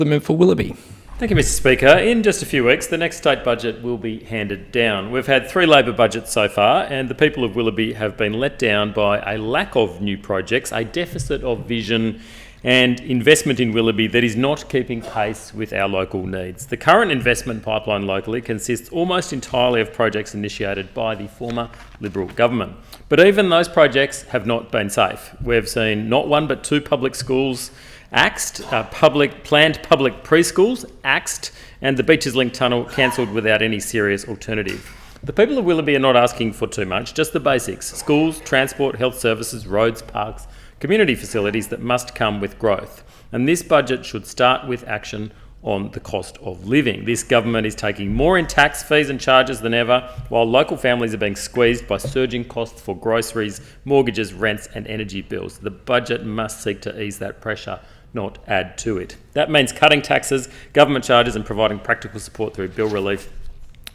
Parliament for Willoughby. Thank you, Mr Speaker. In just a few weeks, the next state budget will be handed down. We've had 3 Labor budgets so far, and the people of Willoughby have been let down by a lack of new projects, a deficit of vision and investment in Willoughby that is not keeping pace with our local needs. The current investment pipeline locally consists almost entirely of projects initiated by the former Liberal government. But even those projects have not been safe. We've seen not one but 2 public schools axed, planned public preschools axed, and the Beaches Link tunnel cancelled without any serious alternative. The people of Willoughby are not asking for too much, just the basics: schools, transport, health services, roads, parks, community facilities that must come with growth. And this budget should start with action on the cost of living. This government is taking more in tax, fees and charges than ever, while local families are being squeezed by surging costs for groceries, mortgages, rents and energy bills. The budget must seek to ease that pressure, not add to it. That means cutting taxes, government charges and providing practical support through bill relief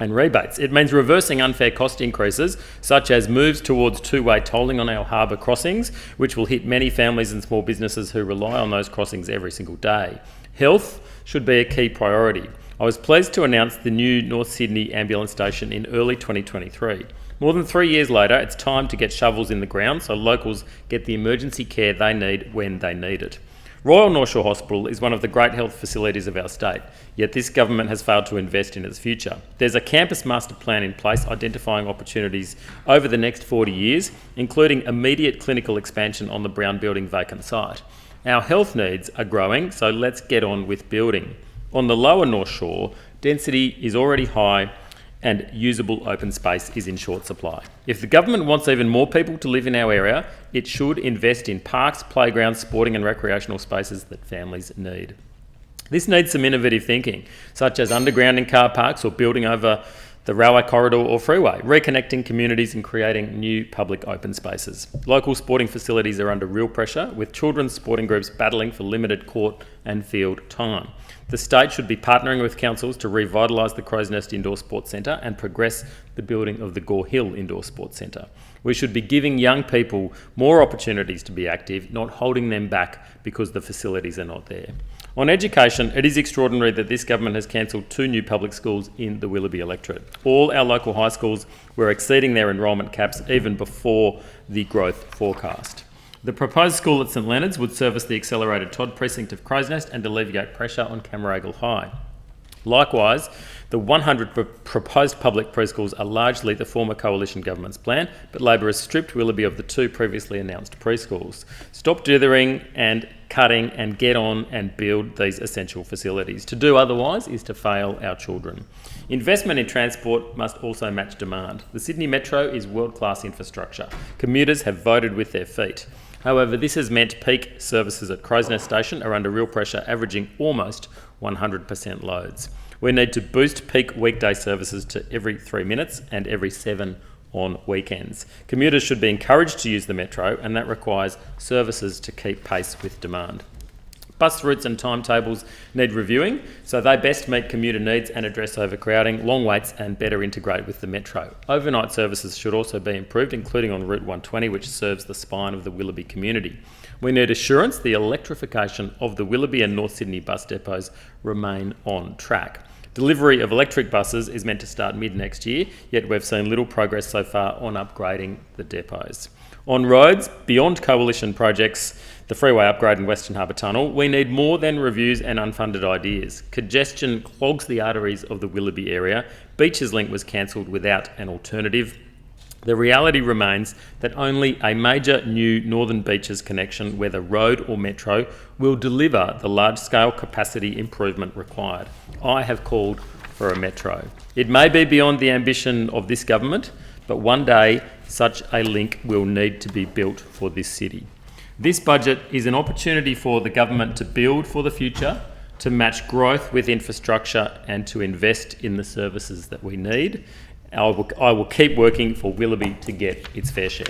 and rebates. It means reversing unfair cost increases, such as moves towards two-way tolling on our harbour crossings, which will hit many families and small businesses who rely on those crossings every single day. Health should be a key priority. I was pleased to announce the new North Sydney ambulance station in early 2023. More than 3 years later, it's time to get shovels in the ground so locals get the emergency care they need when they need it. Royal North Shore Hospital is one of the great health facilities of our state, yet this government has failed to invest in its future. There's a campus master plan in place identifying opportunities over the next 40 years, including immediate clinical expansion on the Brown Building vacant site. Our health needs are growing, so let's get on with building. On the lower North Shore, density is already high and usable open space is in short supply. If the government wants even more people to live in our area, it should invest in parks, playgrounds, sporting and recreational spaces that families need. This needs some innovative thinking, such as undergrounding car parks or building over the railway corridor or freeway, reconnecting communities and creating new public open spaces. Local sporting facilities are under real pressure, with children's sporting groups battling for limited court and field time. The state should be partnering with councils to revitalise the Crow's Nest Indoor Sports Centre and progress the building of the Gore Hill Indoor Sports Centre. We should be giving young people more opportunities to be active, not holding them back because the facilities are not there. On education, it is extraordinary that this government has cancelled 2 new public schools in the Willoughby electorate. All our local high schools were exceeding their enrolment caps even before the growth forecast. The proposed school at St Leonard's would service the accelerated Todd precinct of Crow's Nest and alleviate pressure on Camaragal High. Likewise, the 100 proposed public preschools are largely the former coalition government's plan, but Labor has stripped Willoughby of the 2 previously announced preschools. Stop dithering and cutting and get on and build these essential facilities. To do otherwise is to fail our children. Investment in transport must also match demand. The Sydney Metro is world-class infrastructure. Commuters have voted with their feet. However, this has meant peak services at Crow's Nest Station are under real pressure, averaging almost 100% loads. We need to boost peak weekday services to every 3 minutes and every 7 on weekends. Commuters should be encouraged to use the Metro, and that requires services to keep pace with demand. Bus routes and timetables need reviewing, so they best meet commuter needs and address overcrowding, long waits and better integrate with the Metro. Overnight services should also be improved, including on Route 120, which serves the spine of the Willoughby community. We need assurance the electrification of the Willoughby and North Sydney bus depots remain on track. Delivery of electric buses is meant to start mid-next year, yet we've seen little progress so far on upgrading the depots. On roads, beyond coalition projects, the freeway upgrade and Western Harbour Tunnel, we need more than reviews and unfunded ideas. Congestion clogs the arteries of the Willoughby area. Beaches Link was cancelled without an alternative. The reality remains that only a major new Northern Beaches connection, whether road or metro, will deliver the large-scale capacity improvement required. I have called for a metro. It may be beyond the ambition of this government, but one day such a link will need to be built for this city. This budget is an opportunity for the government to build for the future, to match growth with infrastructure and to invest in the services that we need. I will keep working for Willoughby to get its fair share.